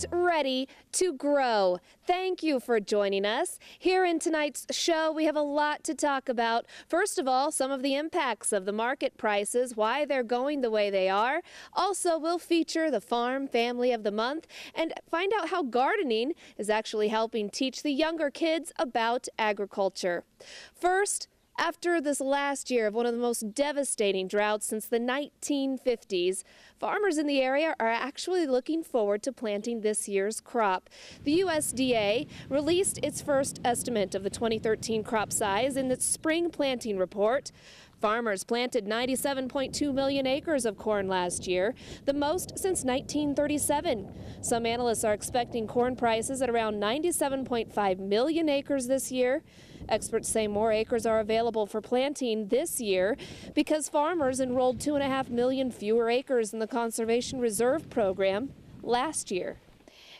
Get ready to grow. Thank you for joining us. Here in tonight's show, we have a lot to talk about. First of all, some of the impacts of the market prices, why they're going the way they are. Also, we'll feature the Farm Family of the Month and find out how gardening is actually helping teach the younger kids about agriculture. First, after this last year of one of the most devastating droughts since the 1950s, farmers in the area are actually looking forward to planting this year's crop. The USDA released its first estimate of the 2013 crop size in its spring planting report. Farmers planted 97.2 million acres of corn last year, the most since 1937. Some analysts are expecting corn prices at around 97.5 million acres this year. Experts say more acres are available for planting this year because farmers enrolled 2.5 million fewer acres in the Conservation Reserve Program last year.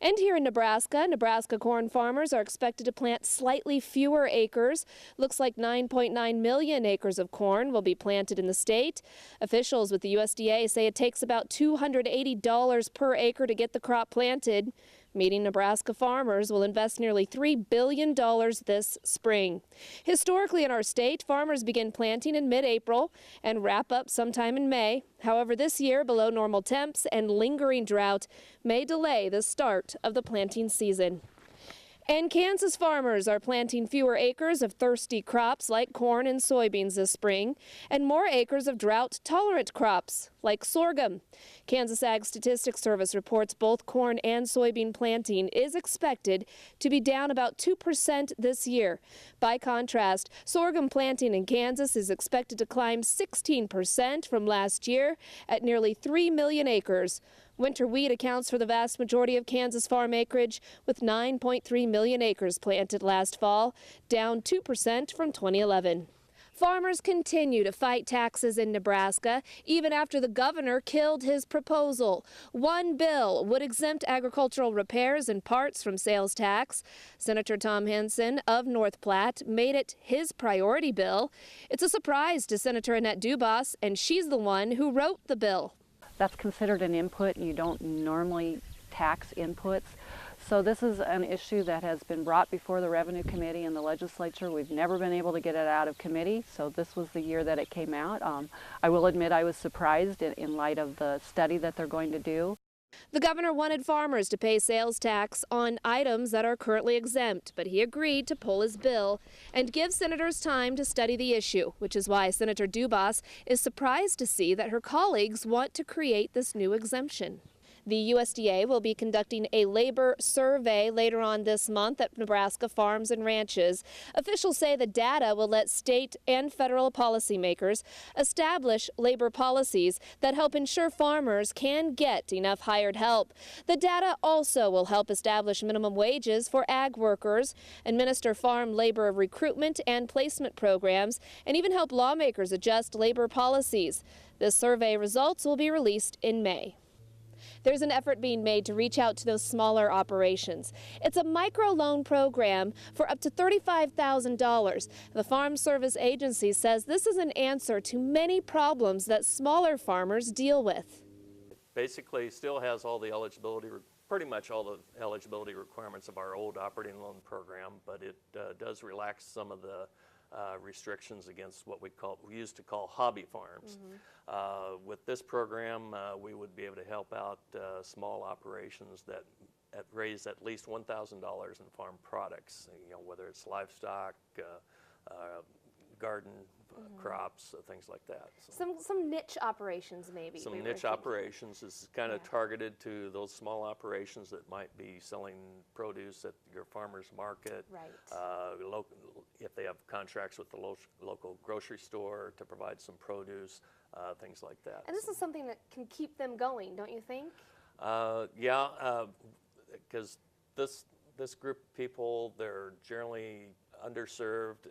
And here in Nebraska corn farmers are expected to plant slightly fewer acres. Looks like 9.9 million acres of corn will be planted in the state. Officials with the USDA say it takes about $280 per acre to get the crop planted. Meeting Nebraska farmers will invest nearly $3 billion this spring. Historically in our state, farmers begin planting in mid-April and wrap up sometime in May. However, this year, below normal temps and lingering drought may delay the start of the planting season. And Kansas farmers are planting fewer acres of thirsty crops like corn and soybeans this spring, and more acres of drought-tolerant crops like sorghum. Kansas Ag Statistics Service reports both corn and soybean planting is expected to be down about 2% this year. By contrast, sorghum planting in Kansas is expected to climb 16% from last year at nearly 3 million acres. Winter wheat accounts for the vast majority of Kansas farm acreage, with 9.3 million acres planted last fall, down 2% from 2011. Farmers continue to fight taxes in Nebraska, even after the governor killed his proposal. One bill would exempt agricultural repairs and parts from sales tax. Senator Tom Henson of North Platte made it his priority bill. It's a surprise to Senator Annette Dubas, and she's the one who wrote the bill. That's considered an input, and you don't normally tax inputs. So this is an issue that has been brought before the Revenue Committee and the legislature. We've never been able to get it out of committee, so this was the year that it came out. I will admit I was surprised in light of the study that they're going to do. The governor wanted farmers to pay sales tax on items that are currently exempt, but he agreed to pull his bill and give senators time to study the issue, which is why Senator Dubas is surprised to see that her colleagues want to create this new exemption. The USDA will be conducting a labor survey later on this month at Nebraska farms and ranches. Officials say the data will let state and federal policymakers establish labor policies that help ensure farmers can get enough hired help. The data also will help establish minimum wages for ag workers, administer farm labor recruitment and placement programs, and even help lawmakers adjust labor policies. The survey results will be released in May. There's an effort being made to reach out to those smaller operations. It's a microloan program for up to $35,000. The Farm Service Agency says this is an answer to many problems that smaller farmers deal with. Basically still has all the eligibility, pretty much all the eligibility requirements of our old operating loan program, but it does relax some of the restrictions against what we used to call hobby farms. With this program, we would be able to help out small operations that raise at least $1,000 in farm products, whether it's livestock, garden crops, things like that. So Some niche operations maybe. Some niche operations is kind of targeted to those small operations that might be selling produce at your farmer's market. Right. If they have contracts with the local grocery store to provide some produce, things like that. And this is something that can keep them going, don't you think? Yeah, because this group of people, they're generally underserved.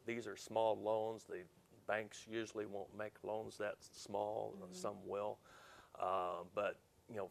These are small loans. The banks usually won't make loans that small. Some will, but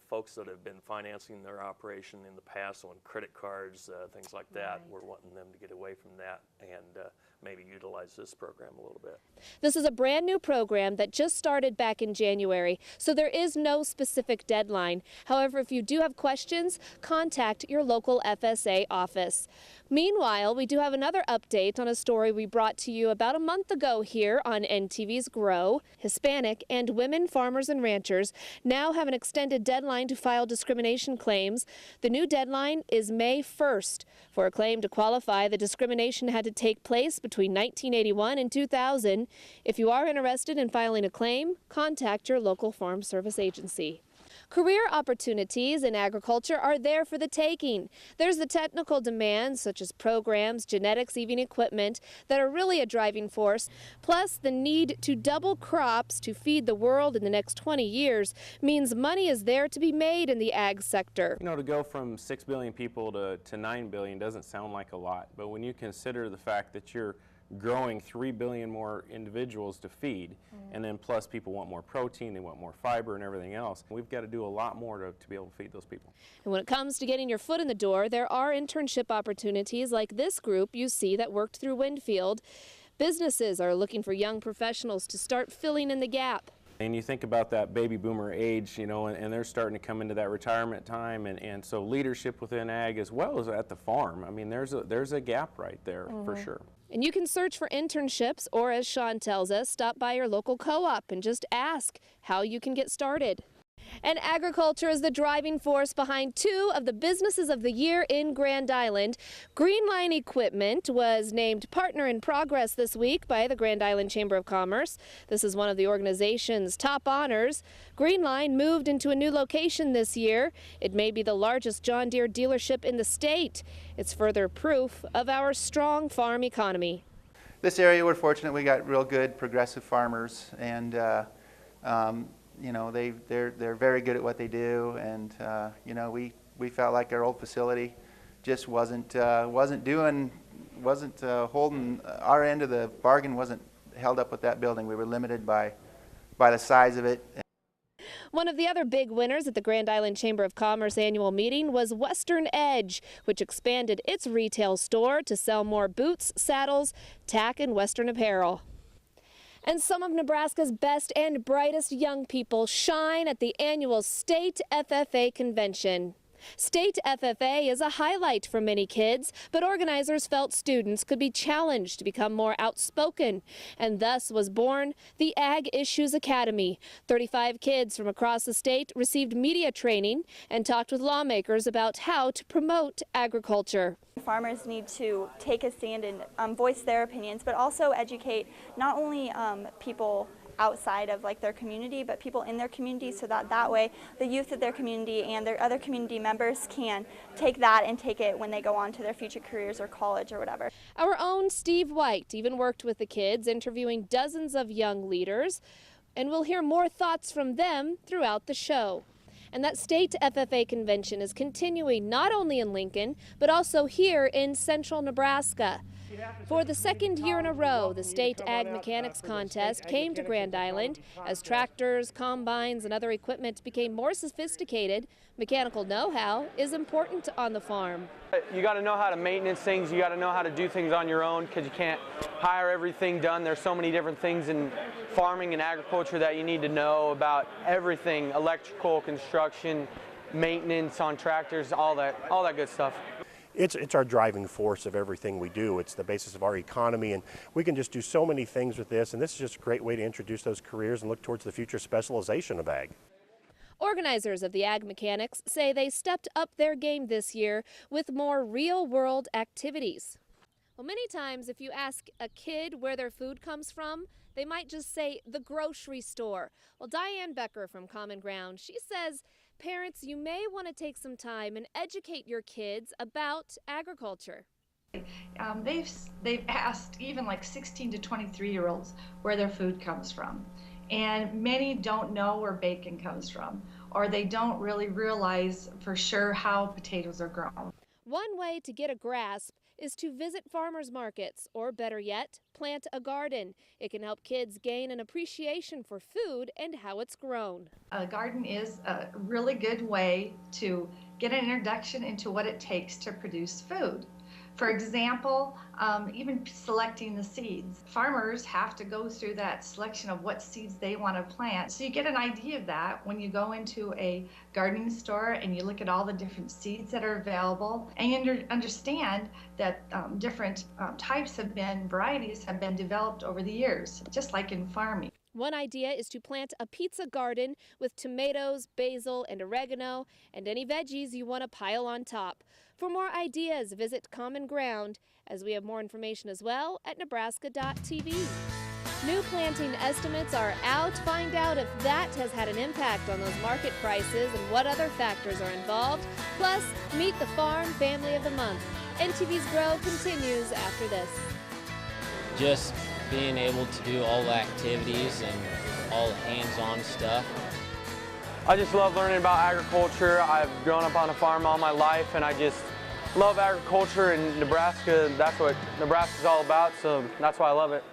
folks that have been financing their operation in the past on credit cards, things like that, we're wanting them to get away from that. And maybe utilize this program a little bit. This is a brand new program that just started back in January, so there is no specific deadline. However, if you do have questions, contact your local FSA office. Meanwhile, we do have another update on a story we brought to you about a month ago here on NTV's Grow. Hispanic and women farmers and ranchers now have an extended deadline to file discrimination claims. The new deadline is May 1st. For a claim to qualify, the discrimination had to take place between 1981 and 2000. If you are interested in filing a claim, contact your local Farm Service agency. Career opportunities in agriculture are there for the taking. There's the technical demands, such as programs, genetics, even equipment, that are really a driving force. Plus, the need to double crops to feed the world in the next 20 years means money is there to be made in the ag sector. You know, to go from 6 billion people to 9 billion doesn't sound like a lot, but when you consider the fact that you're growing 3 billion more individuals to feed, and then plus people want more protein, they want more fiber and everything else. We've got to do a lot more to be able to feed those people. And when it comes to getting your foot in the door, there are internship opportunities like this group you see that worked through Winfield. Businesses are looking for young professionals to start filling in the gap. And you think about that baby boomer age, you know, and they're starting to come into that retirement time, and so leadership within ag as well as at the farm. I mean, there's a gap right there for sure. And you can search for internships, or as Sean tells us, stop by your local co-op and just ask how you can get started. And agriculture is the driving force behind two of the businesses of the year in Grand Island. Greenline Equipment was named Partner in Progress this week by the Grand Island Chamber of Commerce. This is one of the organization's top honors. Greenline moved into a new location this year. It may be the largest John Deere dealership in the state. It's further proof of our strong farm economy. This area, we're fortunate we got real good progressive farmers, and you know, they're very good at what they do, and you know, we felt like our old facility just wasn't holding our end of the bargain, wasn't held up with that building. We were limited by the size of it. One of the other big winners at the Grand Island Chamber of Commerce annual meeting was Western Edge, which expanded its retail store to sell more boots, saddles, tack, and Western apparel. And some of Nebraska's best and brightest young people shine at the annual State FFA Convention. State FFA is a highlight for many kids, but organizers felt students could be challenged to become more outspoken, and thus was born the Ag Issues Academy. 35 kids from across the state received media training and talked with lawmakers about how to promote agriculture. Farmers need to take a stand and voice their opinions, but also educate not only people outside of their community, but people in their community, so that way the youth of their community and their other community members can take that and take it when they go on to their future careers or college or whatever. Our own Steve White even worked with the kids, interviewing dozens of young leaders, and we'll hear more thoughts from them throughout the show. And that state FFA convention is continuing not only in Lincoln, but also here in central Nebraska. For the second year in a row, the State Ag Mechanics Contest came to Grand Island. As tractors, combines, and other equipment became more sophisticated, mechanical know-how is important on the farm. You got to know how to maintenance things. You got to know how to do things on your own, because you can't hire everything done. There's so many different things in farming and agriculture that you need to know about everything: electrical, construction, maintenance on tractors, all that good stuff. It's our driving force of everything we do. It's the basis of our economy, and we can just do so many things with this, and this is just a great way to introduce those careers and look towards the future specialization of ag. Organizers of the Ag Mechanics say they stepped up their game this year with more real-world activities. Well, many times if you ask a kid where their food comes from, they might just say the grocery store. Well, Diane Becker from Common Ground, she says, parents, you may want to take some time and educate your kids about agriculture. They've asked even 16 to 23-year-olds where their food comes from. And many don't know where bacon comes from, or they don't really realize for sure how potatoes are grown. One way to get a grasp is to visit farmers markets, or better yet, plant a garden. It can help kids gain an appreciation for food and how it's grown. A garden is a really good way to get an introduction into what it takes to produce food. For example, even selecting the seeds. Farmers have to go through that selection of what seeds they want to plant. So you get an idea of that when you go into a gardening store and you look at all the different seeds that are available, and you understand that different varieties have been developed over the years, just like in farming. One idea is to plant a pizza garden with tomatoes, basil, and oregano, and any veggies you want to pile on top. For more ideas, visit Common Ground, as we have more information as well at nebraska.tv. New planting estimates are out. Find out if that has had an impact on those market prices and what other factors are involved. Plus, meet the Farm Family of the Month. NTV's Grow continues after this. Just being able to do all the activities and all the hands-on stuff. I just love learning about agriculture. I've grown up on a farm all my life, and I just love agriculture in Nebraska. That's what Nebraska's all about, so that's why I love it.